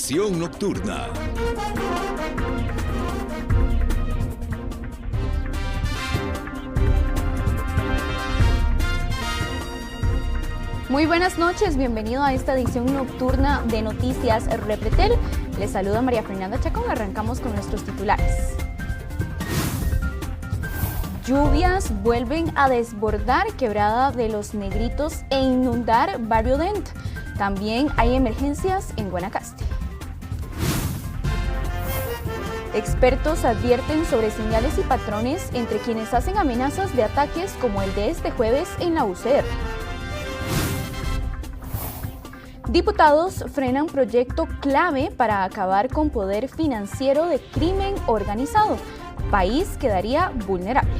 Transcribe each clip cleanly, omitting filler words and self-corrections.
edición nocturna. Muy buenas noches, bienvenido a esta edición nocturna de Noticias Repretel. Les saluda María Fernanda Chacón, arrancamos con nuestros titulares. Lluvias vuelven a desbordar Quebrada de los Negritos e inundar Barrio Dent. También hay emergencias en Guanacaste. Expertos advierten sobre señales y patrones entre quienes hacen amenazas de ataques como el de este jueves en la UCR. Diputados frenan proyecto clave para acabar con poder financiero de crimen organizado. País quedaría vulnerable.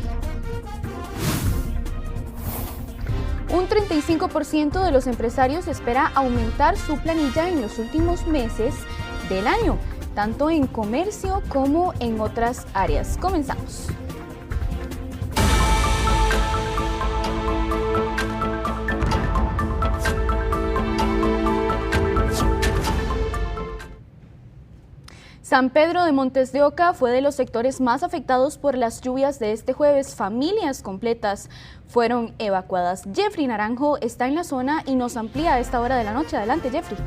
Un 35% de los empresarios espera aumentar su planilla en los últimos meses del año, tanto en comercio como en otras áreas. Comenzamos. San Pedro de Montes de Oca fue de los sectores más afectados por las lluvias de este jueves. Familias completas fueron evacuadas. Jeffrey Naranjo está en la zona y nos amplía a esta hora de la noche. Adelante, Jeffrey.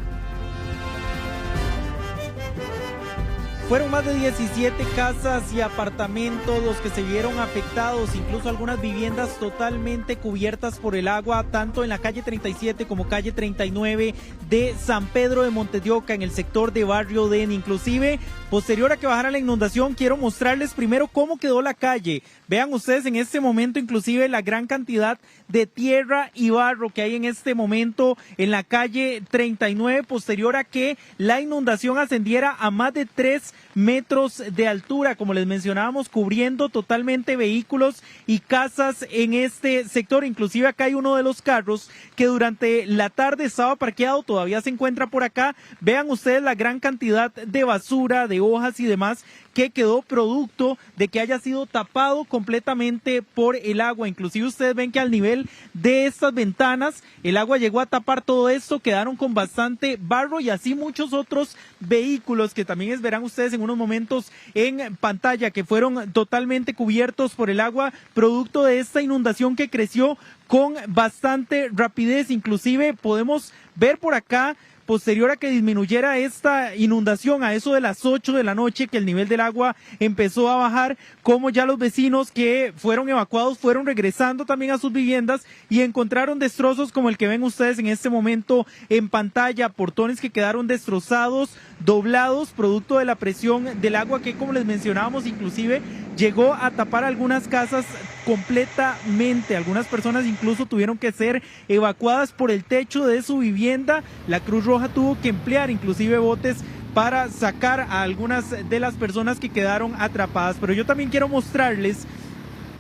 Fueron más de 17 casas y apartamentos los que se vieron afectados, incluso algunas viviendas totalmente cubiertas por el agua, tanto en la calle 37 como calle 39 de San Pedro de Montes de Oca, en el sector de Barrio Den. Inclusive, posterior a que bajara la inundación, quiero mostrarles primero cómo quedó la calle. Vean ustedes en este momento inclusive la gran cantidad de tierra y barro que hay en este momento en la calle 39, posterior a que la inundación ascendiera a más de 3 metros de altura, como les mencionábamos, cubriendo totalmente vehículos y casas en este sector. Inclusive acá hay uno de los carros que durante la tarde estaba parqueado, todavía se encuentra por acá. Vean ustedes la gran cantidad de basura, de hojas y demás que quedó producto de que haya sido tapado completamente por el agua. Inclusive ustedes ven que al nivel de estas ventanas el agua llegó a tapar todo esto, quedaron con bastante barro y así muchos otros vehículos que también verán ustedes en unos momentos en pantalla que fueron totalmente cubiertos por el agua, producto de esta inundación que creció con bastante rapidez. Inclusive podemos ver por acá, posterior a que disminuyera esta inundación a eso de las 8 de la noche, que el nivel del agua empezó a bajar, como ya los vecinos que fueron evacuados fueron regresando también a sus viviendas y encontraron destrozos como el que ven ustedes en este momento en pantalla, portones que quedaron destrozados, doblados, producto de la presión del agua que, como les mencionábamos, inclusive llegó a tapar algunas casas completamente. Algunas personas incluso tuvieron que ser evacuadas por el techo de su vivienda. La Cruz Roja tuvo que emplear inclusive botes para sacar a algunas de las personas que quedaron atrapadas. Pero yo también quiero mostrarles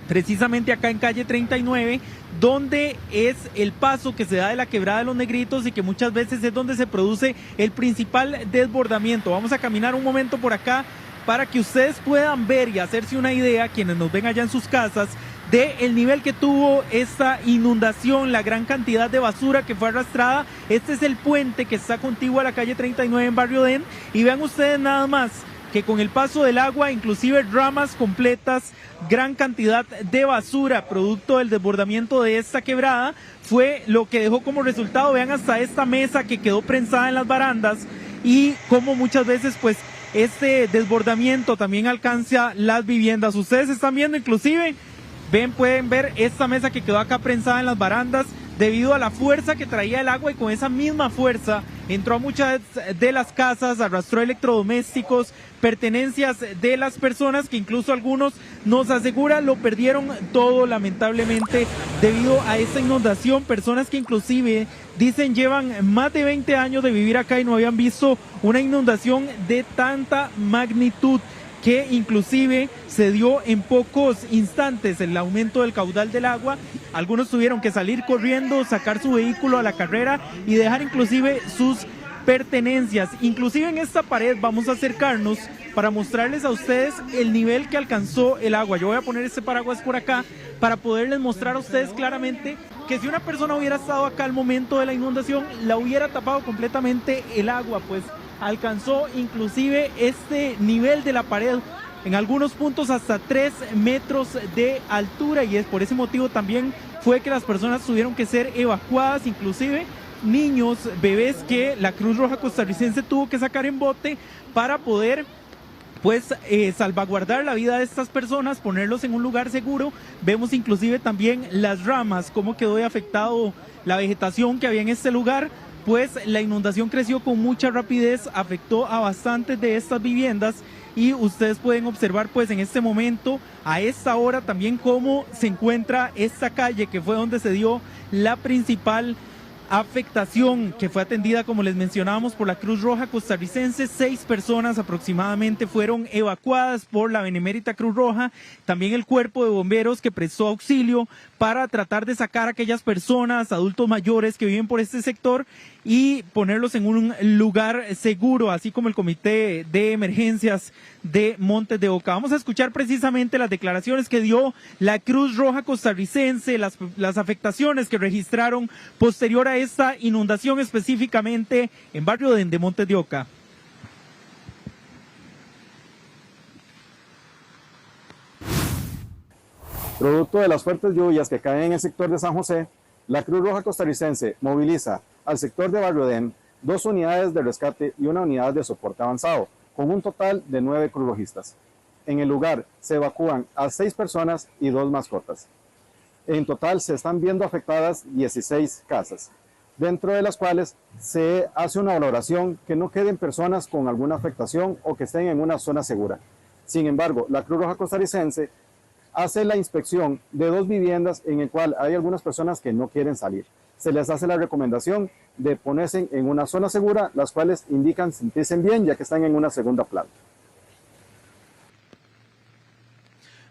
precisamente acá en calle 39, donde es el paso que se da de la Quebrada de los Negritos y que muchas veces es donde se produce el principal desbordamiento. Vamos a caminar un momento por acá para que ustedes puedan ver y hacerse una idea, quienes nos ven allá en sus casas, de el nivel que tuvo esta inundación, la gran cantidad de basura que fue arrastrada. Este es el puente que está contiguo a la calle 39 en Barrio Den, y vean ustedes nada más que con el paso del agua, inclusive ramas completas, gran cantidad de basura, producto del desbordamiento de esta quebrada, fue lo que dejó como resultado. Vean hasta esta mesa que quedó prensada en las barandas y como muchas veces pues este desbordamiento también alcanza las viviendas. Ustedes están viendo inclusive, pueden ver esta mesa que quedó acá prensada en las barandas debido a la fuerza que traía el agua, y con esa misma fuerza entró a muchas de las casas, arrastró electrodomésticos, pertenencias de las personas que incluso algunos nos aseguran lo perdieron todo lamentablemente debido a esta inundación. Personas que inclusive dicen llevan más de 20 años de vivir acá y no habían visto una inundación de tanta magnitud, que inclusive se dio en pocos instantes el aumento del caudal del agua. Algunos tuvieron que salir corriendo, sacar su vehículo a la carrera y dejar inclusive sus pertenencias. Inclusive en esta pared vamos a acercarnos para mostrarles a ustedes el nivel que alcanzó el agua. Yo voy a poner este paraguas por acá para poderles mostrar a ustedes claramente que si una persona hubiera estado acá al momento de la inundación, la hubiera tapado completamente el agua, pues alcanzó inclusive este nivel de la pared, en algunos puntos hasta 3 metros de altura, y es por ese motivo también fue que las personas tuvieron que ser evacuadas, inclusive niños, bebés que la Cruz Roja costarricense tuvo que sacar en bote para poder salvaguardar la vida de estas personas, ponerlos en un lugar seguro. Vemos inclusive también las ramas, cómo quedó afectado la vegetación que había en este lugar, pues la inundación creció con mucha rapidez, afectó a bastantes de estas viviendas, y ustedes pueden observar pues en este momento, a esta hora también, cómo se encuentra esta calle que fue donde se dio la principal afectación, que fue atendida, como les mencionábamos, por la Cruz Roja costarricense. 6 personas aproximadamente fueron evacuadas por la Benemérita Cruz Roja, también el cuerpo de bomberos que prestó auxilio para tratar de sacar a aquellas personas, adultos mayores que viven por este sector, y ponerlos en un lugar seguro, así como el Comité de Emergencias de Montes de Oca. Vamos a escuchar precisamente las declaraciones que dio la Cruz Roja costarricense, las afectaciones que registraron posterior a esta inundación, específicamente en Barrio de Montes de Oca. Producto de las fuertes lluvias que caen en el sector de San José, la Cruz Roja costarricense moviliza al sector de Barrio Edén 2 unidades de rescate y 1 unidad de soporte avanzado, con un total de 9 cruzrojistas. En el lugar se evacúan a 6 personas y 2 mascotas. En total se están viendo afectadas 16 casas, dentro de las cuales se hace una valoración que no queden personas con alguna afectación o que estén en una zona segura. Sin embargo, la Cruz Roja costarricense hace la inspección de 2 viviendas en el cual hay algunas personas que no quieren salir. Se les hace la recomendación de ponerse en una zona segura, las cuales indican sentirse bien ya que están en una segunda planta.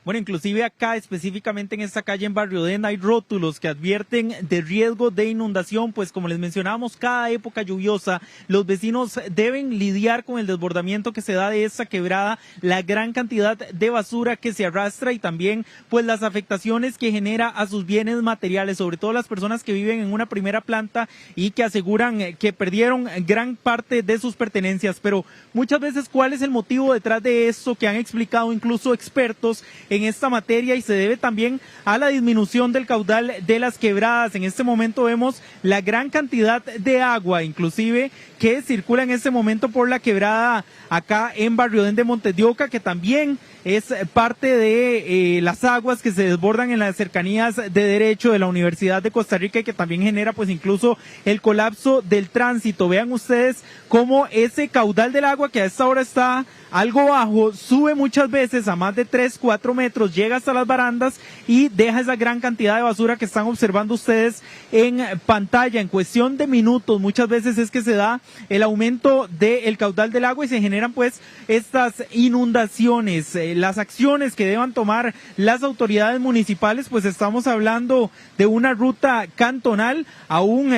Bueno, inclusive acá específicamente en esta calle en Barrio Edén hay rótulos que advierten de riesgo de inundación, pues como les mencionábamos, cada época lluviosa los vecinos deben lidiar con el desbordamiento que se da de esta quebrada, la gran cantidad de basura que se arrastra y también pues las afectaciones que genera a sus bienes materiales, sobre todo las personas que viven en una primera planta y que aseguran que perdieron gran parte de sus pertenencias. Pero muchas veces, ¿cuál es el motivo detrás de esto que han explicado incluso expertos en esta materia? Y se debe también a la disminución del caudal de las quebradas. En este momento vemos la gran cantidad de agua, inclusive, que circula en este momento por la quebrada acá en Barrio Edén de Montes de Oca, que también es parte de las aguas que se desbordan en las cercanías de Derecho de la Universidad de Costa Rica y que también genera pues incluso el colapso del tránsito. Vean ustedes cómo ese caudal del agua, que a esta hora está algo bajo, sube muchas veces a más de 3-4 metros, llega hasta las barandas y deja esa gran cantidad de basura que están observando ustedes en pantalla. En cuestión de minutos muchas veces es que se da el aumento del caudal del agua y se generan pues estas inundaciones. Las acciones que deban tomar las autoridades municipales, pues estamos hablando de una ruta cantonal, aún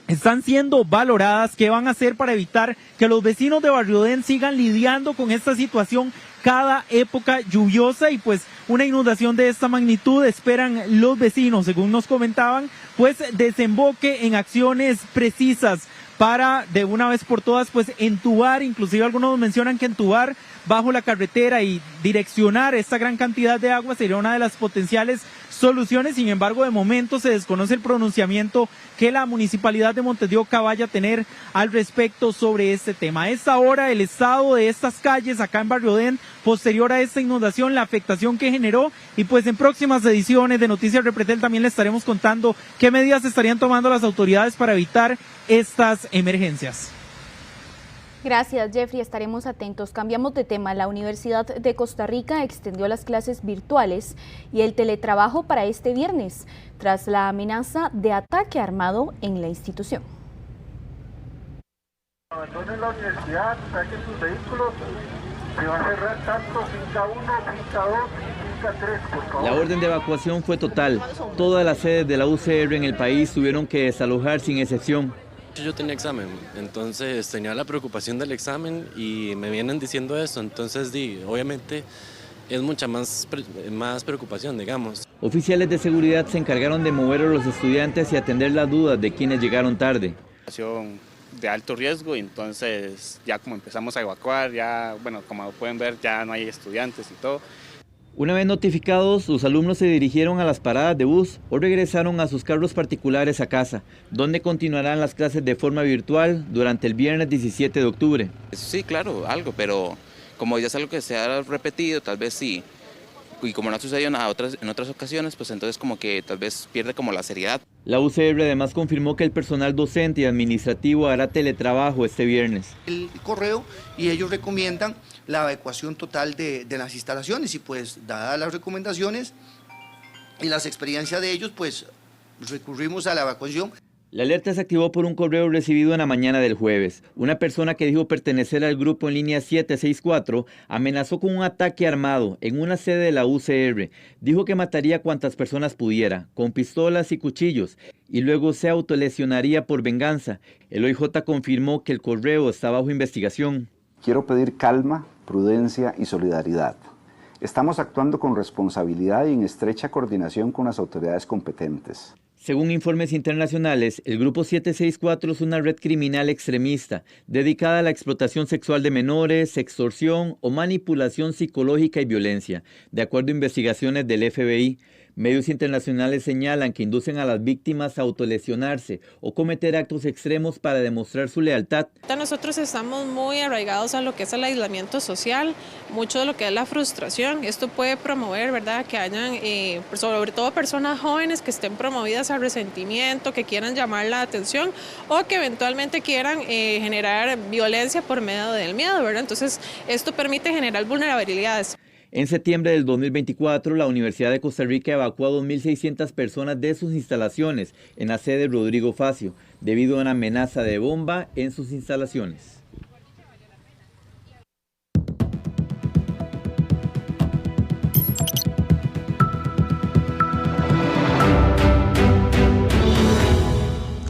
están siendo valoradas. ¿Qué van a hacer para evitar que los vecinos de Barrio Edén sigan lidiando con esta situación cada época lluviosa? Y pues una inundación de esta magnitud esperan los vecinos, según nos comentaban, pues desemboque en acciones precisas para de una vez por todas pues entubar, inclusive algunos mencionan que entubar bajo la carretera y direccionar esta gran cantidad de agua sería una de las potenciales soluciones. Sin embargo, de momento se desconoce el pronunciamiento que la Municipalidad de Montes de Oca vaya a tener al respecto sobre este tema. A esta hora, el estado de estas calles acá en Barrio Edén, posterior a esta inundación, la afectación que generó, y pues en próximas ediciones de Noticias Repretel también le estaremos contando qué medidas estarían tomando las autoridades para evitar estas emergencias. Gracias, Jeffrey. Estaremos atentos. Cambiamos de tema. La Universidad de Costa Rica extendió las clases virtuales y el teletrabajo para este viernes, tras la amenaza de ataque armado en la institución. Abandonen la universidad, saquen sus vehículos. Se va a cerrar tanto finca 1, finca 2 y finca 3, por favor. La orden de evacuación fue total. Todas las sedes de la UCR en el país tuvieron que desalojar sin excepción. Yo tenía examen, entonces tenía la preocupación del examen y me vienen diciendo eso, entonces obviamente es mucha más preocupación, digamos. Oficiales de seguridad se encargaron de mover a los estudiantes y atender las dudas de quienes llegaron tarde. de alto riesgo, y entonces ya como empezamos a evacuar, ya, bueno, como pueden ver, ya no hay estudiantes y todo. Una vez notificados, los alumnos se dirigieron a las paradas de bus o regresaron a sus carros particulares a casa, donde continuarán las clases de forma virtual durante el viernes 17 de octubre. Sí, claro, algo, pero como ya es algo que se ha repetido, tal vez sí, y como no ha sucedido en otras ocasiones, pues entonces como que tal vez pierde como la seriedad. La UCR además confirmó que el personal docente y administrativo hará teletrabajo este viernes. El correo, y ellos recomiendan la evacuación total de las instalaciones, y pues dadas las recomendaciones y las experiencias de ellos, pues recurrimos a la evacuación. La alerta se activó por un correo recibido en la mañana del jueves. Una persona que dijo pertenecer al grupo en línea 764 amenazó con un ataque armado en una sede de la UCR. Dijo que mataría cuantas personas pudiera, con pistolas y cuchillos, y luego se autolesionaría por venganza. El OIJ confirmó que el correo está bajo investigación. Quiero pedir calma, prudencia y solidaridad. Estamos actuando con responsabilidad y en estrecha coordinación con las autoridades competentes. Según informes internacionales, el Grupo 764 es una red criminal extremista dedicada a la explotación sexual de menores, extorsión o manipulación psicológica y violencia, de acuerdo a investigaciones del FBI. Medios internacionales señalan que inducen a las víctimas a autolesionarse o cometer actos extremos para demostrar su lealtad. Nosotros estamos muy arraigados a lo que es el aislamiento social, mucho de lo que es la frustración. Esto puede promover, ¿verdad?, que hayan, sobre todo personas jóvenes que estén promovidas al resentimiento, que quieran llamar la atención o que eventualmente quieran generar violencia por medio del miedo, ¿verdad? Entonces, esto permite generar vulnerabilidades. En septiembre del 2024, la Universidad de Costa Rica evacuó a 2.600 personas de sus instalaciones en la sede Rodrigo Facio, debido a una amenaza de bomba en sus instalaciones.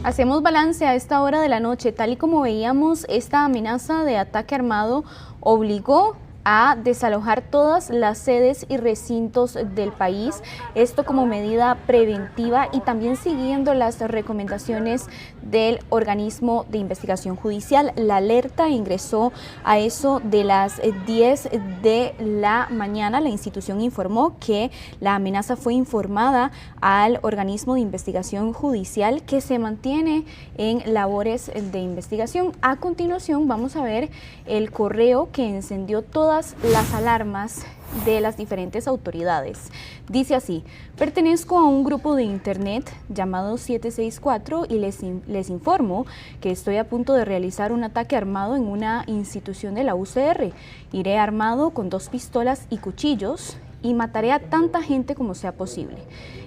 Hacemos balance a esta hora de la noche. Tal y como veíamos, esta amenaza de ataque armado obligó a desalojar todas las sedes y recintos del país, esto como medida preventiva y también siguiendo las recomendaciones del organismo de investigación judicial. La alerta ingresó a eso de las 10 de la mañana. La institución informó que la amenaza fue informada al organismo de investigación judicial, que se mantiene en labores de investigación. A continuación vamos a ver el correo que encendió todas las alarmas de las diferentes autoridades. Dice así: pertenezco a un grupo de internet llamado 764 y les informo que estoy a punto de realizar un ataque armado en una institución de la UCR. Iré armado con 2 pistolas y cuchillos y mataré a tanta gente como sea posible.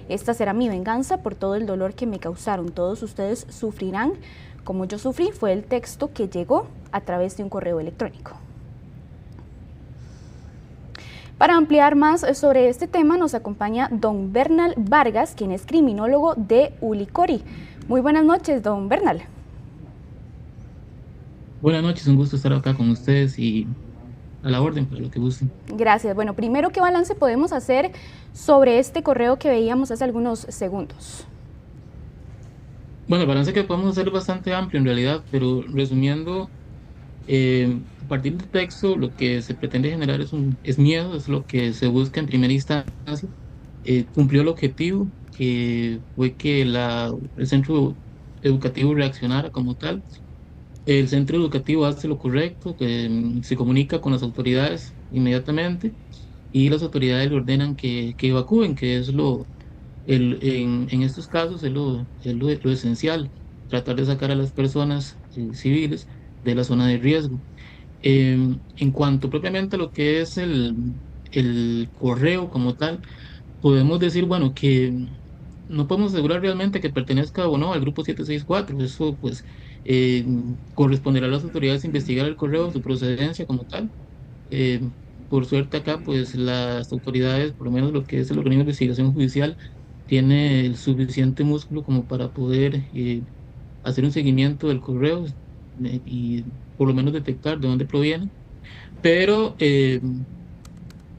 Esta será mi venganza por todo el dolor que me causaron. Todos ustedes sufrirán como yo sufrí. Fue el texto que llegó a través de un correo electrónico. Para ampliar más sobre este tema nos acompaña don Bernal Vargas, quien es criminólogo de Ulicori. Muy buenas noches, don Bernal. Buenas noches, un gusto estar acá con ustedes y a la orden para lo que gusten. Gracias. Bueno, primero, ¿qué balance podemos hacer sobre este correo que veíamos hace algunos segundos? Bueno, el balance que podemos hacer es bastante amplio en realidad, pero resumiendo, a partir del texto lo que se pretende generar es miedo, es lo que se busca en primera instancia. Cumplió el objetivo, que fue que el centro educativo reaccionara como tal. El centro educativo hace lo correcto, que se comunica con las autoridades inmediatamente y las autoridades le ordenan que evacúen, que es en estos casos es lo esencial, tratar de sacar a las personas civiles de la zona de riesgo. En cuanto propiamente a lo que es el correo como tal, podemos decir, bueno, que no podemos asegurar realmente que pertenezca o no al grupo 764, eso pues corresponderá a las autoridades investigar el correo, su procedencia como tal. Por suerte acá pues las autoridades, por lo menos lo que es el organismo de investigación judicial, tiene el suficiente músculo como para poder hacer un seguimiento del correo y por lo menos detectar de dónde proviene, pero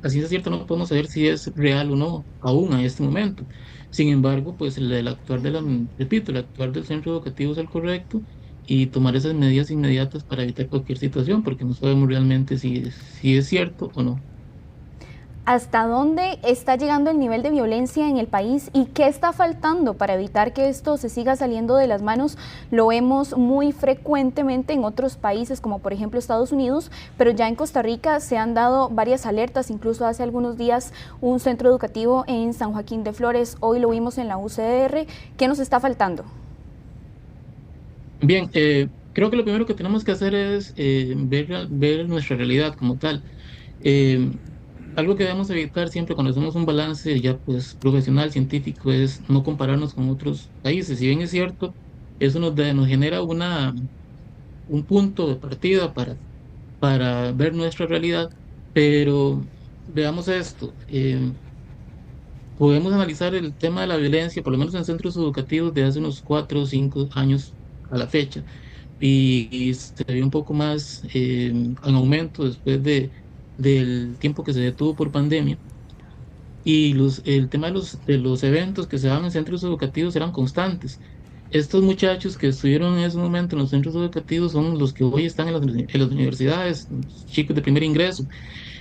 así es cierto, no podemos saber si es real o no aún a este momento. Sin embargo, pues el actuar del centro educativo es el correcto y tomar esas medidas inmediatas para evitar cualquier situación, porque no sabemos realmente si es cierto o no. ¿Hasta dónde está llegando el nivel de violencia en el país y qué está faltando para evitar que esto se siga saliendo de las manos? Lo vemos muy frecuentemente en otros países, como por ejemplo Estados Unidos, pero ya en Costa Rica se han dado varias alertas, incluso hace algunos días un centro educativo en San Joaquín de Flores, hoy lo vimos en la UCR. ¿Qué nos está faltando? Bien, creo que lo primero que tenemos que hacer es ver nuestra realidad como tal. Algo que debemos evitar siempre cuando hacemos un balance ya pues profesional, científico, es no compararnos con otros países. Si bien es cierto, eso nos genera un punto de partida para ver nuestra realidad, pero veamos esto. Podemos analizar el tema de la violencia, por lo menos en centros educativos, de hace unos 4 o 5 años a la fecha, y se ve un poco más en aumento después del tiempo que se detuvo por pandemia, y el tema de los eventos que se daban en centros educativos eran constantes. Estos muchachos que estuvieron en ese momento en los centros educativos son los que hoy están en las universidades, chicos de primer ingreso.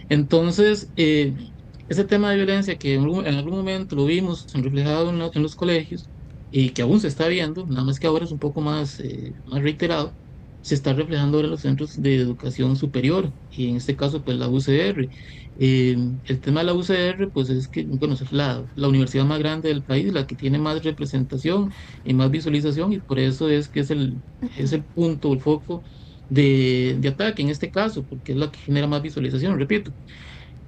Entonces, ese tema de violencia que en algún momento lo vimos reflejado en los colegios y que aún se está viendo, nada más que ahora es un poco más reiterado, se está reflejando ahora en los centros de educación superior, y en este caso pues la UCR. El tema de la UCR pues es que, bueno, es la universidad más grande del país, la que tiene más representación y más visualización, y por eso es que es el punto, el foco de ataque en este caso, porque es la que genera más visualización, repito.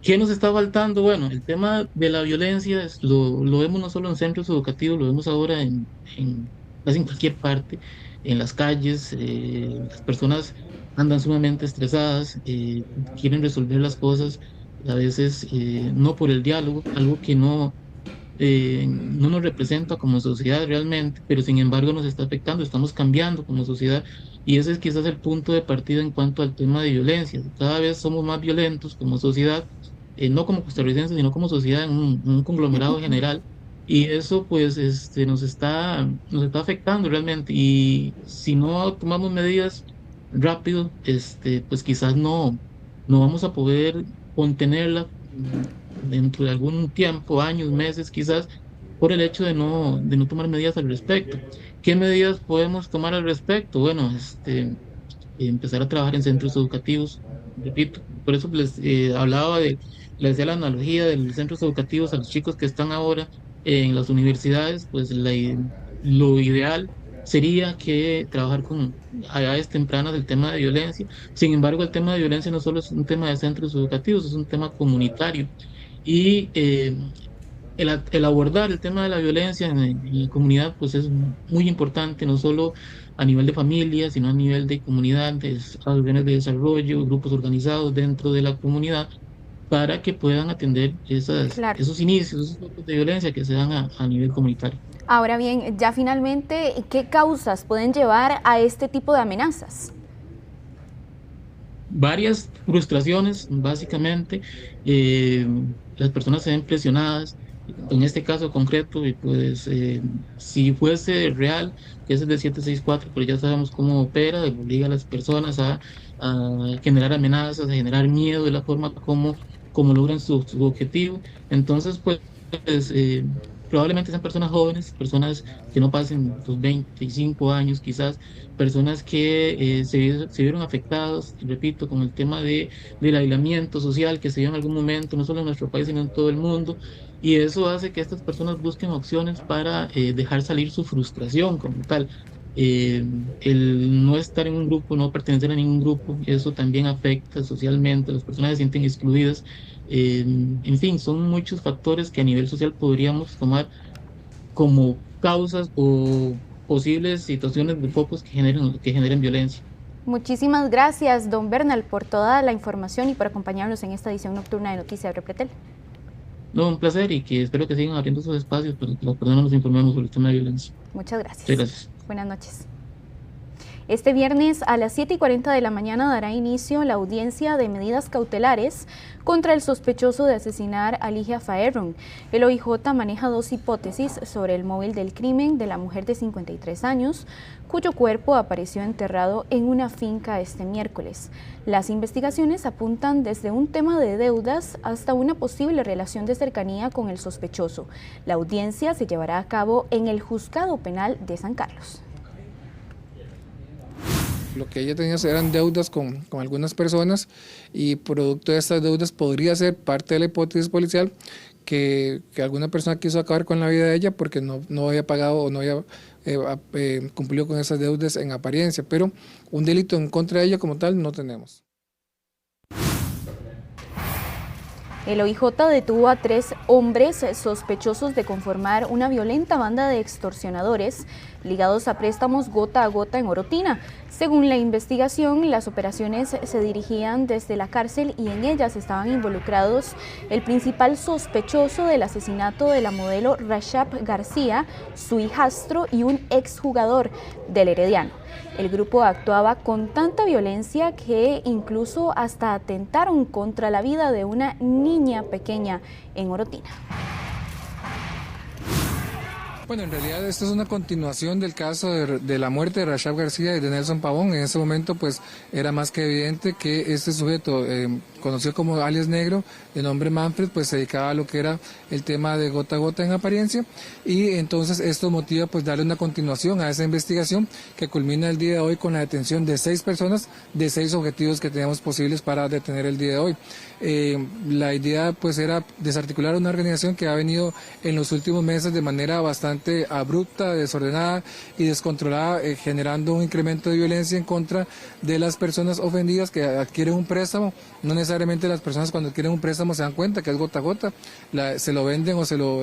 ¿Qué nos está faltando? Bueno, el tema de la violencia lo vemos no solo en centros educativos, lo vemos ahora casi en cualquier parte, en las calles. Las personas andan sumamente estresadas, quieren resolver las cosas, a veces no por el diálogo, algo que no nos representa como sociedad realmente, pero sin embargo nos está afectando, estamos cambiando como sociedad, y ese es quizás el punto de partida en cuanto al tema de violencia. Cada vez somos más violentos como sociedad, no como costarricenses, sino como sociedad en un conglomerado general, y eso pues nos está afectando realmente, y si no tomamos medidas rápido, pues quizás no vamos a poder contenerla dentro de algún tiempo, años, meses quizás, por el hecho de no tomar medidas al respecto. ¿Qué medidas podemos tomar al respecto? Bueno, empezar a trabajar en centros educativos, repito, por eso les decía la analogía de los centros educativos a los chicos que están ahora en las universidades, pues lo ideal sería que trabajar con edades tempranas del tema de violencia. Sin embargo, el tema de violencia no solo es un tema de centros educativos, es un tema comunitario, y el abordar el tema de la violencia en la comunidad pues es muy importante, no solo a nivel de familia, sino a nivel de comunidades, organizaciones de desarrollo, grupos organizados dentro de la comunidad, para que puedan atender esos inicios, esos grupos de violencia que se dan a nivel comunitario. Ahora bien, ya finalmente, ¿qué causas pueden llevar a este tipo de amenazas? Varias frustraciones, básicamente. Las personas se ven presionadas. En este caso concreto, pues si fuese real, que es el de 764, pero ya sabemos cómo opera, obliga a las personas a generar amenazas, a generar miedo de la forma como logran su objetivo. Entonces, pues probablemente sean personas jóvenes, personas que no pasen los 25 años quizás, personas que se vieron afectadas, repito, con el tema del aislamiento social que se dio en algún momento, no solo en nuestro país, sino en todo el mundo, y eso hace que estas personas busquen opciones para dejar salir su frustración como tal. El no estar en un grupo, no pertenecer a ningún grupo, eso también afecta socialmente, las personas se sienten excluidas. En fin, son muchos factores que a nivel social podríamos tomar como causas o posibles situaciones de focos que generen violencia. Muchísimas gracias, don Bernal, por toda la información y por acompañarnos en esta edición nocturna de Noticias de Repretel. No, un placer, y que espero que sigan abriendo esos espacios para que las personas nos informemos sobre el tema de violencia. Muchas gracias. Sí, gracias. Buenas noches. Este viernes a las 7:40 de la mañana dará inicio la audiencia de medidas cautelares contra el sospechoso de asesinar a Ligia Faerrun. El OIJ maneja dos hipótesis sobre el móvil del crimen de la mujer de 53 años, cuyo cuerpo apareció enterrado en una finca este miércoles. Las investigaciones apuntan desde un tema de deudas hasta una posible relación de cercanía con el sospechoso. La audiencia se llevará a cabo en el Juzgado Penal de San Carlos. Lo que ella tenía eran deudas con algunas personas y producto de estas deudas podría ser parte de la hipótesis policial que alguna persona quiso acabar con la vida de ella porque no había pagado o no había cumplido con esas deudas en apariencia, pero un delito en contra de ella como tal no tenemos. El OIJ detuvo a 3 hombres sospechosos de conformar una violenta banda de extorsionadores ligados a préstamos gota a gota en Orotina. Según la investigación, las operaciones se dirigían desde la cárcel y en ellas estaban involucrados el principal sospechoso del asesinato de la modelo Rashab García, su hijastro y un exjugador del Herediano. El grupo actuaba con tanta violencia que incluso hasta atentaron contra la vida de una niña pequeña en Orotina. Bueno, en realidad esto es una continuación del caso de la muerte de Rashab García y de Nelson Pavón. En ese momento pues era más que evidente que este sujeto, conocido como alias Negro, de nombre Manfred, pues se dedicaba a lo que era el tema de gota a gota en apariencia, y entonces esto motiva pues darle una continuación a esa investigación que culmina el día de hoy con la detención de 6 personas de 6 objetivos que teníamos posibles para detener el día de hoy. La idea pues era desarticular una organización que ha venido en los últimos meses de manera bastante abrupta, desordenada y descontrolada, generando un incremento de violencia en contra de las personas ofendidas que adquieren un préstamo. No necesariamente las personas cuando adquieren un préstamo se dan cuenta que es gota a gota, se lo venden o se lo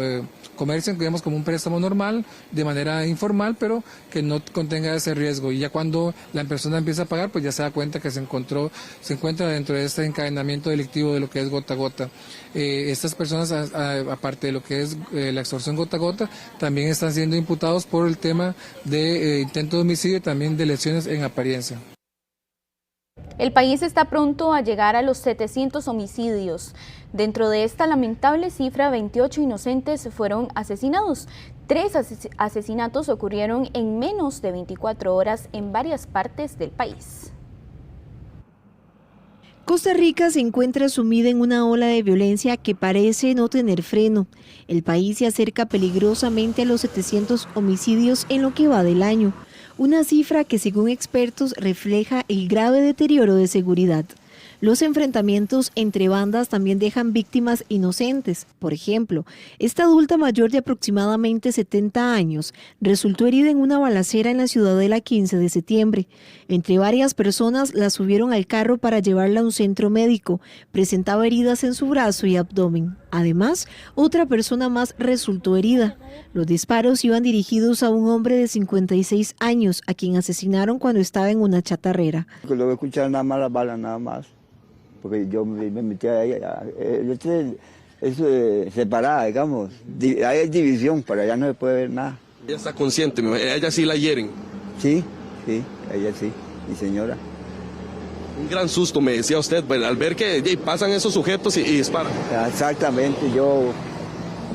comercian, digamos, como un préstamo normal, de manera informal, pero que no contenga ese riesgo. Y ya cuando la persona empieza a pagar, pues ya se da cuenta que se encuentra dentro de este encadenamiento delictivo de lo que es gota a gota. Estas personas, aparte de lo que es la extorsión gota a gota, también están siendo imputados por el tema de intento de homicidio y también de lesiones en apariencia. El país está pronto a llegar a los 700 homicidios. Dentro de esta lamentable cifra, 28 inocentes fueron asesinados. 3 asesinatos ocurrieron en menos de 24 horas en varias partes del país. Costa Rica se encuentra sumida en una ola de violencia que parece no tener freno. El país se acerca peligrosamente a los 700 homicidios en lo que va del año, una cifra que según expertos refleja el grave deterioro de seguridad. Los enfrentamientos entre bandas también dejan víctimas inocentes. Por ejemplo, esta adulta mayor de aproximadamente 70 años resultó herida en una balacera en la Ciudadela 15 de septiembre. Entre varias personas la subieron al carro para llevarla a un centro médico. Presentaba heridas en su brazo y abdomen. Además, otra persona más resultó herida. Los disparos iban dirigidos a un hombre de 56 años, a quien asesinaron cuando estaba en una chatarrera. Luego escuchar nada más las balas, nada más. Porque yo me metí ahí, es separada, digamos, hay división, para allá no se puede ver nada. ¿Ella está consciente? ¿Ella sí la hieren? Sí, ella sí, mi señora. Un gran susto, me decía usted, al ver que pasan esos sujetos y disparan. Exactamente, yo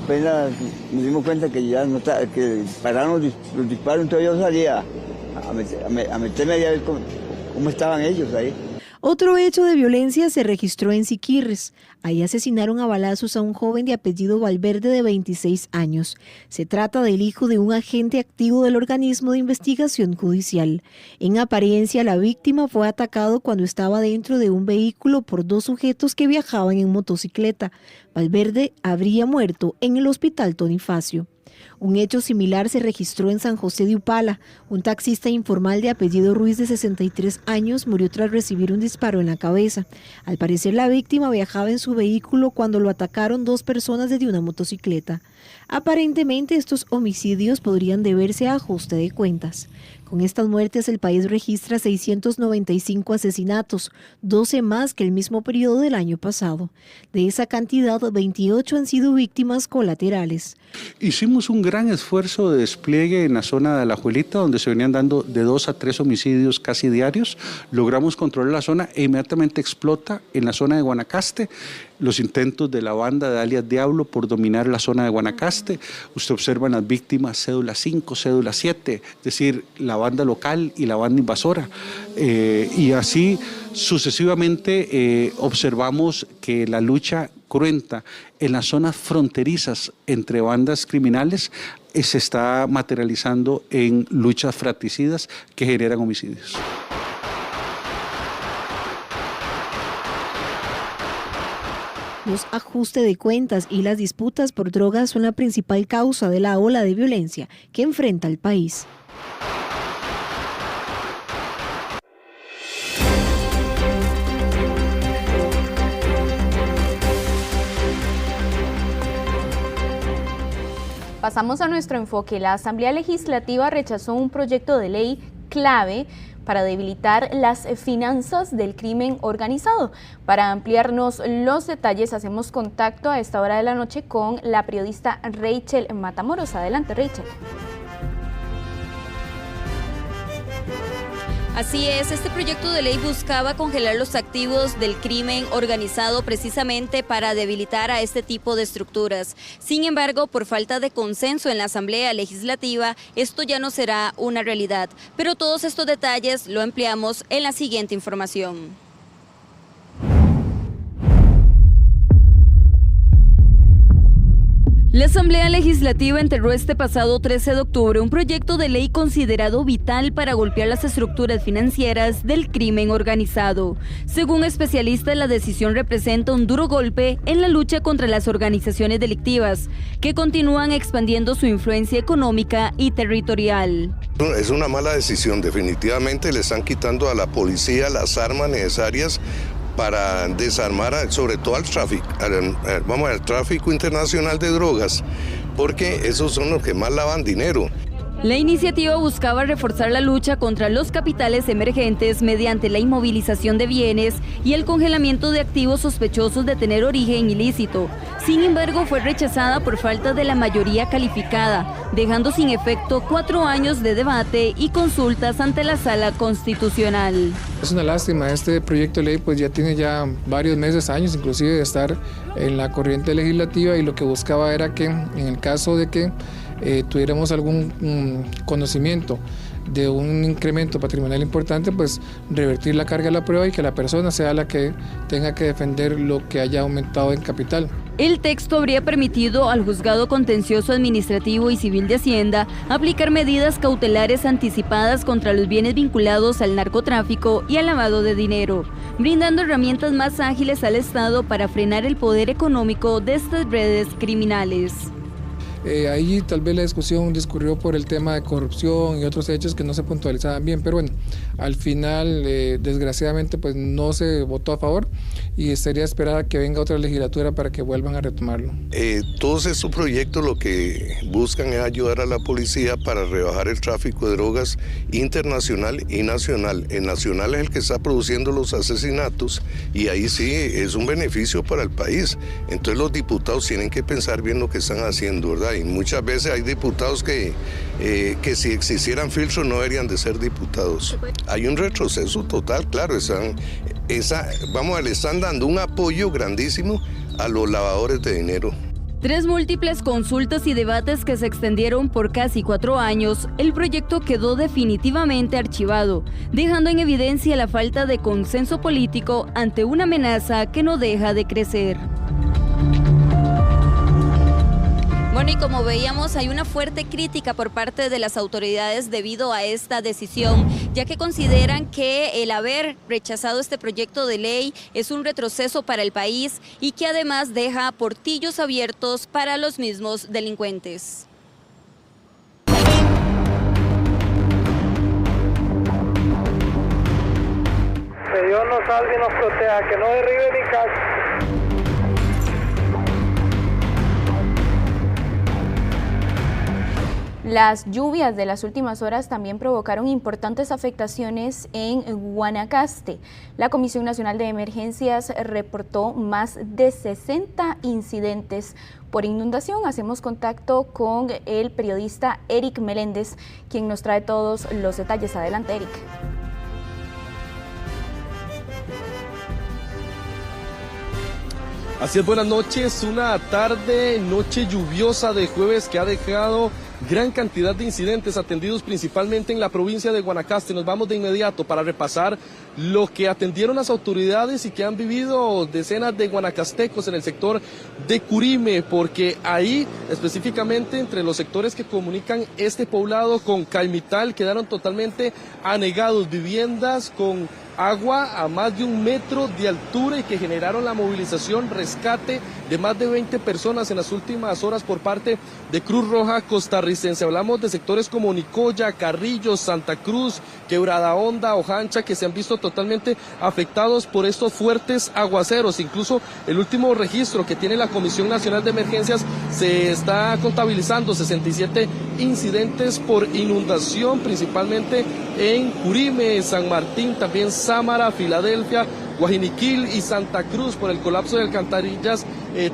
apenas nos dimos cuenta que ya no está, que pararon los disparos, entonces yo salía a meterme a ver cómo estaban ellos ahí. Otro hecho de violencia se registró en Siquirres. Ahí asesinaron a balazos a un joven de apellido Valverde de 26 años. Se trata del hijo de un agente activo del organismo de investigación judicial. En apariencia, la víctima fue atacado cuando estaba dentro de un vehículo por 2 sujetos que viajaban en motocicleta. Valverde habría muerto en el hospital Tonifacio. Un hecho similar se registró en San José de Upala. Un taxista informal de apellido Ruiz de 63 años murió tras recibir un disparo en la cabeza. Al parecer la víctima viajaba en su vehículo cuando lo atacaron 2 personas desde una motocicleta. Aparentemente estos homicidios podrían deberse a ajuste de cuentas. Con estas muertes el país registra 695 asesinatos, 12 más que el mismo periodo del año pasado. De esa cantidad, 28 han sido víctimas colaterales. Hicimos un gran esfuerzo de despliegue en la zona de Alajuelita, donde se venían dando de 2 a 3 homicidios casi diarios. Logramos controlar la zona e inmediatamente explota en la zona de Guanacaste los intentos de la banda de alias Diablo por dominar la zona de Guanacaste. Usted observa en las víctimas cédula 5, cédula 7, es decir, la banda local y la banda invasora. Y así sucesivamente observamos que la lucha cruenta en las zonas fronterizas entre bandas criminales se está materializando en luchas fratricidas que generan homicidios. Los ajustes de cuentas y las disputas por drogas son la principal causa de la ola de violencia que enfrenta el país. Pasamos a nuestro enfoque. La Asamblea Legislativa rechazó un proyecto de ley clave para debilitar las finanzas del crimen organizado. Para ampliarnos los detalles, hacemos contacto a esta hora de la noche con la periodista Rachel Matamoros. Adelante, Rachel. Así es, este proyecto de ley buscaba congelar los activos del crimen organizado precisamente para debilitar a este tipo de estructuras. Sin embargo, por falta de consenso en la Asamblea Legislativa, esto ya no será una realidad. Pero todos estos detalles lo ampliamos en la siguiente información. La Asamblea Legislativa enterró este pasado 13 de octubre un proyecto de ley considerado vital para golpear las estructuras financieras del crimen organizado. Según especialistas, la decisión representa un duro golpe en la lucha contra las organizaciones delictivas, que continúan expandiendo su influencia económica y territorial. Es una mala decisión, definitivamente le están quitando a la policía las armas necesarias para desarmar sobre todo al tráfico internacional de drogas, porque esos son los que más lavan dinero. La iniciativa buscaba reforzar la lucha contra los capitales emergentes mediante la inmovilización de bienes y el congelamiento de activos sospechosos de tener origen ilícito. Sin embargo, fue rechazada por falta de la mayoría calificada, dejando sin efecto 4 años de debate y consultas ante la Sala Constitucional. Es una lástima, este proyecto de ley pues ya tiene varios meses, años inclusive de estar en la corriente legislativa, y lo que buscaba era que en el caso de que tuviéramos algún conocimiento de un incremento patrimonial importante, pues revertir la carga de la prueba y que la persona sea la que tenga que defender lo que haya aumentado en capital. El texto habría permitido al Juzgado Contencioso Administrativo y Civil de Hacienda aplicar medidas cautelares anticipadas contra los bienes vinculados al narcotráfico y al lavado de dinero, brindando herramientas más ágiles al Estado para frenar el poder económico de estas redes criminales. Ahí tal vez la discusión discurrió por el tema de corrupción y otros hechos que no se puntualizaban bien, pero bueno, al final desgraciadamente pues no se votó a favor, y estaría esperar a que venga otra legislatura para que vuelvan a retomarlo. Todos estos proyectos lo que buscan es ayudar a la policía para rebajar el tráfico de drogas internacional y nacional. El nacional es el que está produciendo los asesinatos, y ahí sí es un beneficio para el país. Entonces los diputados tienen que pensar bien lo que están haciendo, ¿verdad? Y muchas veces hay diputados que si existieran filtros no deberían de ser diputados. Hay un retroceso total, claro, le están dando un apoyo grandísimo a los lavadores de dinero. Tras múltiples consultas y debates que se extendieron por casi 4 años, el proyecto quedó definitivamente archivado, dejando en evidencia la falta de consenso político ante una amenaza que no deja de crecer. Bueno, y como veíamos, hay una fuerte crítica por parte de las autoridades debido a esta decisión, ya que consideran que el haber rechazado este proyecto de ley es un retroceso para el país y que además deja portillos abiertos para los mismos delincuentes. Que Dios nos salve y nos proteja, que no derribe mi casa. Las lluvias de las últimas horas también provocaron importantes afectaciones en Guanacaste. La Comisión Nacional de Emergencias reportó más de 60 incidentes por inundación. Hacemos contacto con el periodista Eric Meléndez, quien nos trae todos los detalles. Adelante, Eric. Así es, buenas noches. Una noche lluviosa de jueves que ha dejado gran cantidad de incidentes atendidos principalmente en la provincia de Guanacaste. Nos vamos de inmediato para repasar lo que atendieron las autoridades y que han vivido decenas de guanacastecos en el sector de Curime, porque ahí específicamente entre los sectores que comunican este poblado con Caimital quedaron totalmente anegados, viviendas con agua a más de 1 metro de altura y que generaron la movilización, rescate de más de 20 personas en las últimas horas por parte de Cruz Roja Costarricense. Hablamos de sectores como Nicoya, Carrillo, Santa Cruz, Quebrada Honda, Ojancha, que se han visto totalmente afectados por estos fuertes aguaceros. Incluso el último registro que tiene la Comisión Nacional de Emergencias se está contabilizando 67 incidentes por inundación, principalmente en Curime, San Martín, también Sámara, Filadelfia, Guajiniquil y Santa Cruz por el colapso de alcantarillas,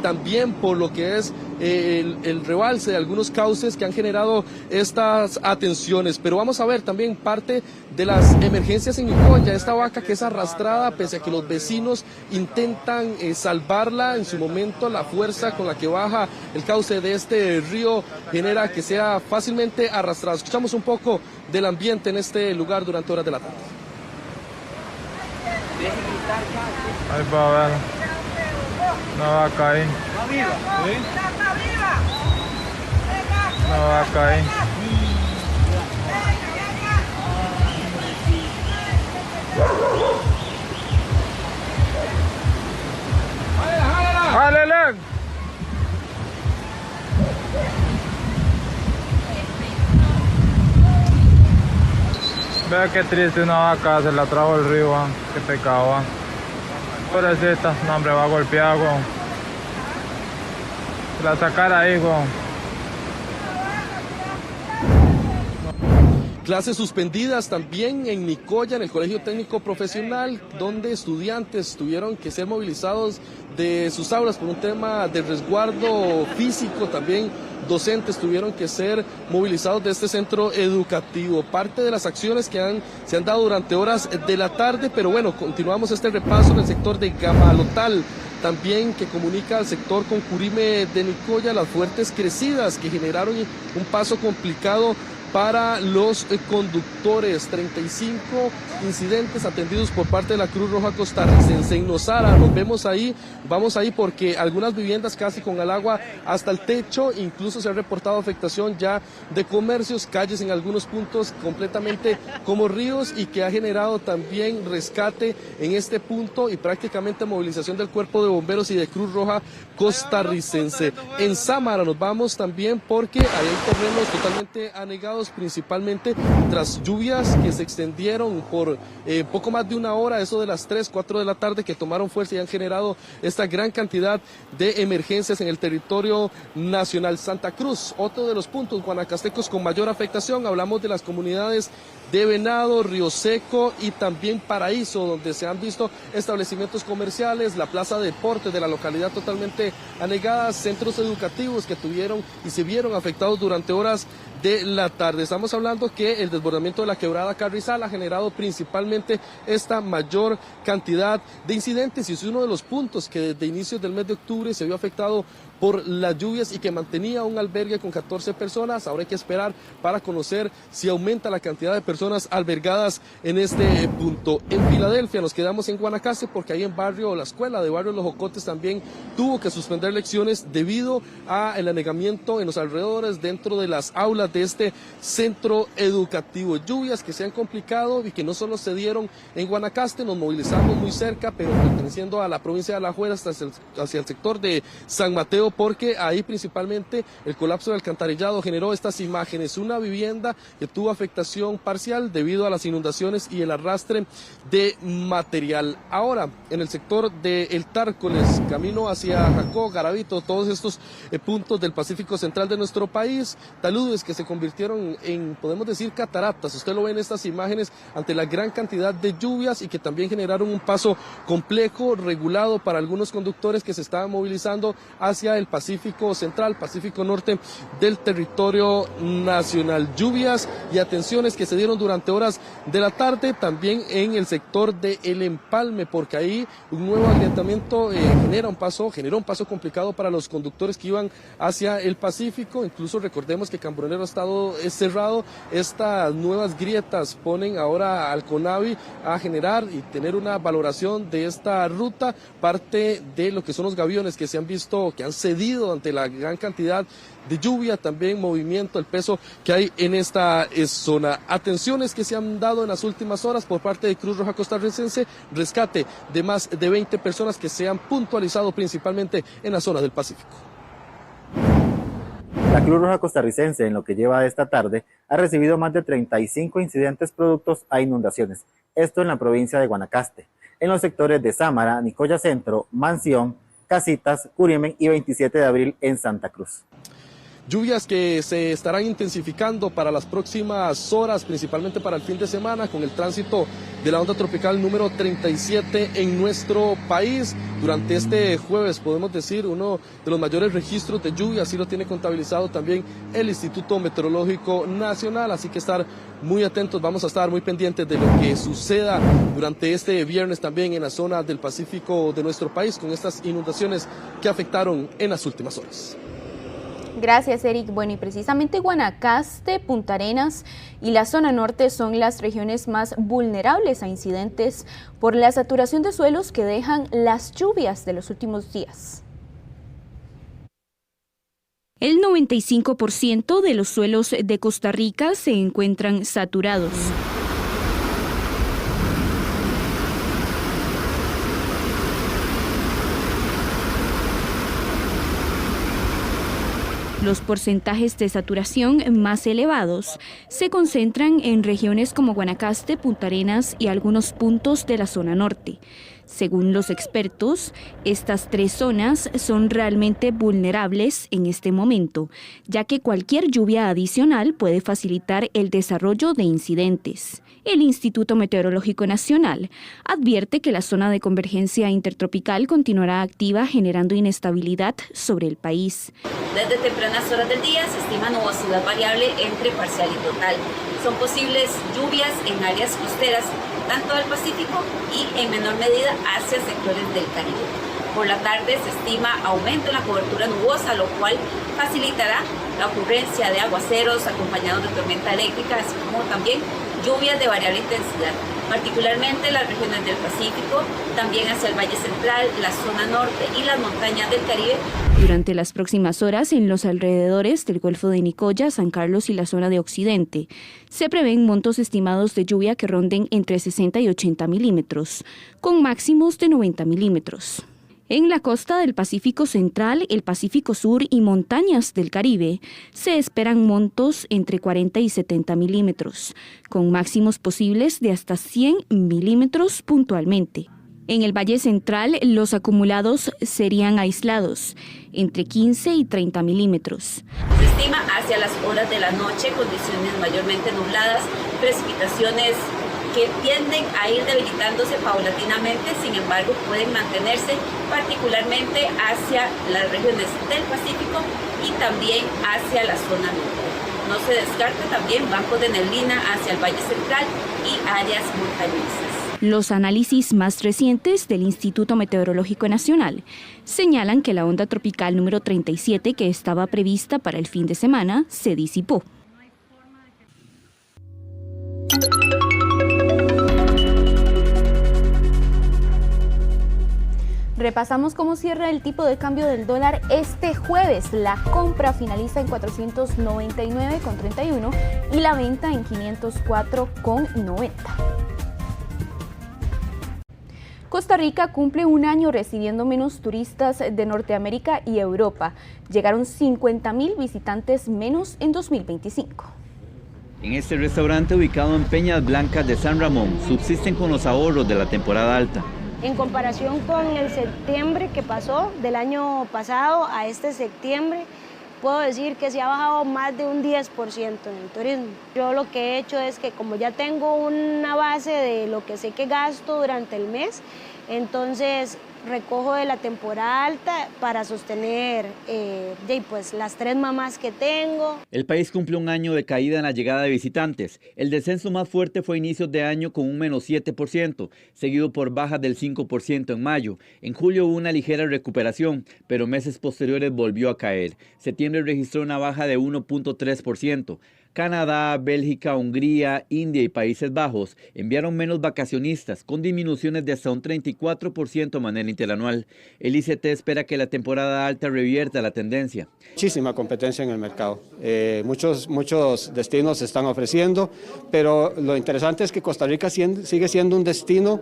también por lo que es el rebalse de algunos cauces que han generado estas atenciones. Pero vamos a ver también parte de las emergencias en Nicoya, esta vaca que es arrastrada pese a que los vecinos intentan salvarla. En su momento la fuerza con la que baja el cauce de este río genera que sea fácilmente arrastrada. Escuchamos un poco del ambiente en este lugar durante horas de la tarde. Ahí va a ver una vaca ahí. Una vaca ahí. ¡Jálele! Vea qué triste, una vaca se la trajo el río, qué pecado. Pobrecita, no, hombre, va golpeado. Se la sacara ahí, Clases suspendidas también en Nicoya, en el Colegio Técnico Profesional, donde estudiantes tuvieron que ser movilizados de sus aulas por un tema de resguardo físico. También docentes tuvieron que ser movilizados de este centro educativo. Parte de las acciones que se han dado durante horas de la tarde, pero bueno, continuamos este repaso en el sector de Gamalotal, también que comunica al sector con Curime de Nicoya, las fuertes crecidas que generaron un paso complicado para los conductores. 35 incidentes atendidos por parte de la Cruz Roja Costarricense. En Nosara nos vemos ahí, vamos ahí porque algunas viviendas casi con el agua hasta el techo, incluso se ha reportado afectación ya de comercios, calles en algunos puntos completamente como ríos, y que ha generado también rescate en este punto y prácticamente movilización del Cuerpo de Bomberos y de Cruz Roja Costarricense. En Sámara nos vamos también porque hay terrenos totalmente anegados, principalmente tras lluvias que se extendieron por poco más de 1 hora, eso de las 3, 4 de la tarde, que tomaron fuerza y han generado esta gran cantidad de emergencias en el territorio nacional. Santa Cruz, otro de los puntos guanacastecos con mayor afectación. Hablamos de las comunidades de Venado, Río Seco y también Paraíso, donde se han visto establecimientos comerciales, la plaza de deportes de la localidad totalmente anegada, centros educativos que tuvieron y se vieron afectados durante horas de la tarde. Estamos hablando que el desbordamiento de la quebrada Carrizal ha generado principalmente esta mayor cantidad de incidentes, y es uno de los puntos que desde inicios del mes de octubre se vio afectado por las lluvias y que mantenía un albergue con 14 personas. Ahora hay que esperar para conocer si aumenta la cantidad de personas albergadas en este punto. En Filadelfia nos quedamos en Guanacaste porque ahí en la escuela de barrio Los Jocotes también tuvo que suspender lecciones debido al anegamiento en los alrededores dentro de las aulas de este centro educativo. Lluvias que se han complicado y que no solo se dieron en Guanacaste, nos movilizamos muy cerca, pero perteneciendo a la provincia de Alajuela hacia el sector de San Mateo, porque ahí principalmente el colapso del alcantarillado generó estas imágenes. Una vivienda que tuvo afectación parcial parcial debido a las inundaciones y el arrastre de material. Ahora, en el sector de El Tárcoles, camino hacia Jacó, Garavito, todos estos puntos del Pacífico Central de nuestro país, taludes que se convirtieron en, podemos decir, cataratas. Usted lo ve en estas imágenes ante la gran cantidad de lluvias y que también generaron un paso complejo, regulado para algunos conductores que se estaban movilizando hacia el Pacífico Central, Pacífico Norte del territorio nacional. Lluvias y atenciones que se dieron durante horas de la tarde, también en el sector de El Empalme, porque ahí un nuevo agrietamiento generó un paso complicado para los conductores que iban hacia el Pacífico. Incluso recordemos que Cambronero ha estado cerrado. Estas nuevas grietas ponen ahora al CONAVI a generar y tener una valoración de esta ruta, parte de lo que son los gaviones que se han visto, que han cedido ante la gran cantidad de lluvia, también movimiento, el peso que hay en esta zona. Atenciones que se han dado en las últimas horas por parte de Cruz Roja Costarricense, rescate de más de 20 personas que se han puntualizado principalmente en la zona del Pacífico. La Cruz Roja Costarricense, en lo que lleva de esta tarde, ha recibido más de 35 incidentes productos a inundaciones, esto en la provincia de Guanacaste, en los sectores de Sámara, Nicoya Centro, Mansión, Casitas, Curimen y 27 de abril en Santa Cruz. Lluvias que se estarán intensificando para las próximas horas, principalmente para el fin de semana, con el tránsito de la onda tropical número 37 en nuestro país. Durante este jueves, podemos decir, uno de los mayores registros de lluvia, así lo tiene contabilizado también el Instituto Meteorológico Nacional, así que estar muy atentos, vamos a estar muy pendientes de lo que suceda durante este viernes también en la zona del Pacífico de nuestro país, con estas inundaciones que afectaron en las últimas horas. Gracias, Eric. Bueno, y precisamente Guanacaste, Punta Arenas y la zona norte son las regiones más vulnerables a incidentes por la saturación de suelos que dejan las lluvias de los últimos días. El 95% de los suelos de Costa Rica se encuentran saturados. Los porcentajes de saturación más elevados se concentran en regiones como Guanacaste, Punta Arenas y algunos puntos de la zona norte. Según los expertos, estas tres zonas son realmente vulnerables en este momento, ya que cualquier lluvia adicional puede facilitar el desarrollo de incidentes. El Instituto Meteorológico Nacional advierte que la zona de convergencia intertropical continuará activa, generando inestabilidad sobre el país. Desde tempranas horas del día se estima nubosidad variable entre parcial y total. Son posibles lluvias en áreas costeras, tanto del Pacífico y en menor medida hacia sectores del Caribe. Por la tarde se estima aumento en la cobertura nubosa, lo cual facilitará la ocurrencia de aguaceros acompañados de tormenta eléctrica, así como también lluvias de variable intensidad, particularmente en las regiones del Pacífico, también hacia el Valle Central, la zona norte y las montañas del Caribe. Durante las próximas horas, en los alrededores del Golfo de Nicoya, San Carlos y la zona de Occidente, se prevén montos estimados de lluvia que ronden entre 60 y 80 milímetros, con máximos de 90 milímetros. En la costa del Pacífico Central, el Pacífico Sur y montañas del Caribe se esperan montos entre 40 y 70 milímetros, con máximos posibles de hasta 100 milímetros puntualmente. En el Valle Central, los acumulados serían aislados, entre 15 y 30 milímetros. Se estima hacia las horas de la noche condiciones mayormente nubladas, precipitaciones que tienden a ir debilitándose paulatinamente, sin embargo pueden mantenerse particularmente hacia las regiones del Pacífico y también hacia la zona norte. No se descarta también bancos de neblina hacia el Valle Central y áreas montañosas. Los análisis más recientes del Instituto Meteorológico Nacional señalan que la onda tropical número 37, que estaba prevista para el fin de semana, se disipó. Repasamos cómo cierra el tipo de cambio del dólar este jueves. La compra finaliza en 499,31 y la venta en 504,90. Costa Rica cumple un año recibiendo menos turistas de Norteamérica y Europa. Llegaron 50,000 visitantes menos en 2025. En este restaurante ubicado en Peñas Blancas de San Ramón, subsisten con los ahorros de la temporada alta. En comparación con el septiembre que pasó, del año pasado a este septiembre, puedo decir que se ha bajado más de un 10% en el turismo. Yo lo que he hecho es que como ya tengo una base de lo que sé que gasto durante el mes, entonces recojo de la temporada alta para sostener pues, las 3 mamás que tengo. El país cumple un año de caída en la llegada de visitantes. El descenso más fuerte fue a inicios de año con un menos 7%, seguido por bajas del 5% en mayo. En julio hubo una ligera recuperación, pero meses posteriores volvió a caer. Septiembre registró una baja de 1.3%. Canadá, Bélgica, Hungría, India y Países Bajos enviaron menos vacacionistas, con disminuciones de hasta un 34% de manera interanual. El ICT espera que la temporada alta revierta la tendencia. Muchísima competencia en el mercado. Muchos destinos se están ofreciendo, pero lo interesante es que Costa Rica sigue siendo un destino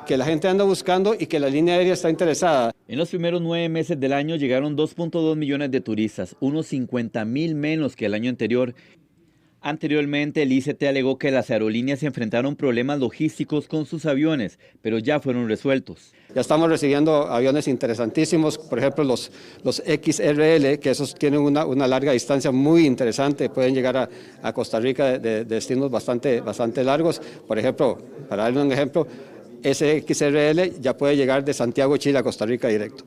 que la gente anda buscando y que la línea aérea está interesada. En los primeros 9 meses del año llegaron 2.2 millones de turistas, unos 50,000 menos que el año anterior. Anteriormente, el ICT alegó que las aerolíneas se enfrentaron problemas logísticos con sus aviones, pero ya fueron resueltos. Ya estamos recibiendo aviones interesantísimos, por ejemplo los XRL, que esos tienen una larga distancia muy interesante, pueden llegar a Costa Rica de destinos bastante largos. Por ejemplo, para darle un ejemplo, ese XRL ya puede llegar de Santiago, Chile a Costa Rica directo.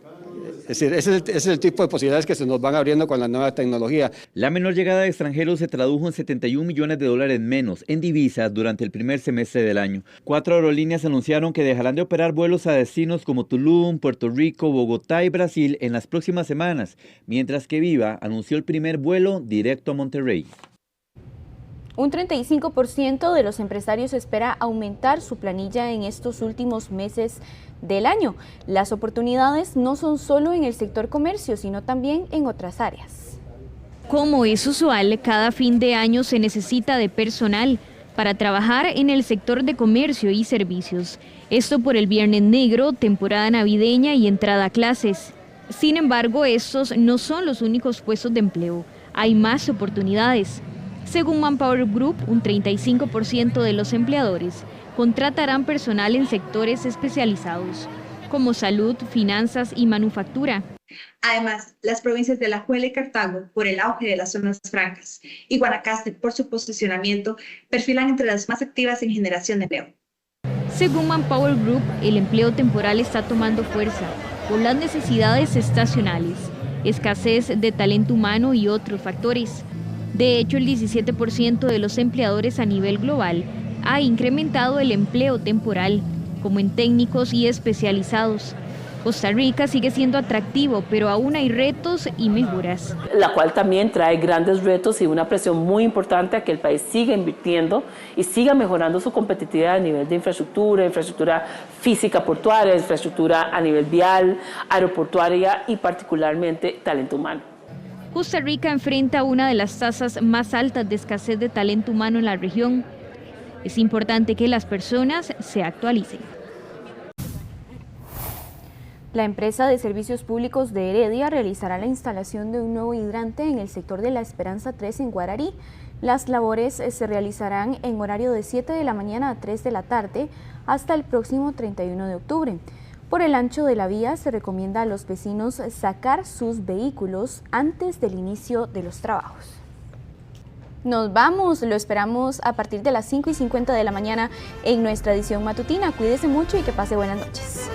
Es decir, ese es el tipo de posibilidades que se nos van abriendo con la nueva tecnología. La menor llegada de extranjeros se tradujo en $71 millones menos en divisas durante el primer semestre del año. 4 aerolíneas anunciaron que dejarán de operar vuelos a destinos como Tulum, Puerto Rico, Bogotá y Brasil en las próximas semanas, mientras que Viva anunció el primer vuelo directo a Monterrey. Un 35% de los empresarios espera aumentar su planilla en estos últimos meses del año. Las oportunidades no son solo en el sector comercio, sino también en otras áreas. Como es usual, cada fin de año se necesita de personal para trabajar en el sector de comercio y servicios. Esto por el Viernes Negro, temporada navideña y entrada a clases. Sin embargo, estos no son los únicos puestos de empleo. Hay más oportunidades. Según Manpower Group, un 35% de los empleadores contratarán personal en sectores especializados, como salud, finanzas y manufactura. Además, las provincias de Alajuela y Cartago, por el auge de las zonas francas, y Guanacaste, por su posicionamiento, perfilan entre las más activas en generación de empleo. Según Manpower Group, el empleo temporal está tomando fuerza por las necesidades estacionales, escasez de talento humano y otros factores. De hecho, el 17% de los empleadores a nivel global ha incrementado el empleo temporal, como en técnicos y especializados. Costa Rica sigue siendo atractivo, pero aún hay retos y mejoras. La cual también trae grandes retos y una presión muy importante a que el país siga invirtiendo y siga mejorando su competitividad a nivel de infraestructura física portuaria, infraestructura a nivel vial, aeroportuaria y particularmente talento humano. Costa Rica enfrenta una de las tasas más altas de escasez de talento humano en la región. Es importante que las personas se actualicen. La empresa de servicios públicos de Heredia realizará la instalación de un nuevo hidrante en el sector de La Esperanza 3 en Guararí. Las labores se realizarán en horario de 7 de la mañana a 3 de la tarde hasta el próximo 31 de octubre. Por el ancho de la vía se recomienda a los vecinos sacar sus vehículos antes del inicio de los trabajos. Nos vamos, lo esperamos a partir de las 5:50 de la mañana en nuestra edición matutina. Cuídese mucho y que pase buenas noches.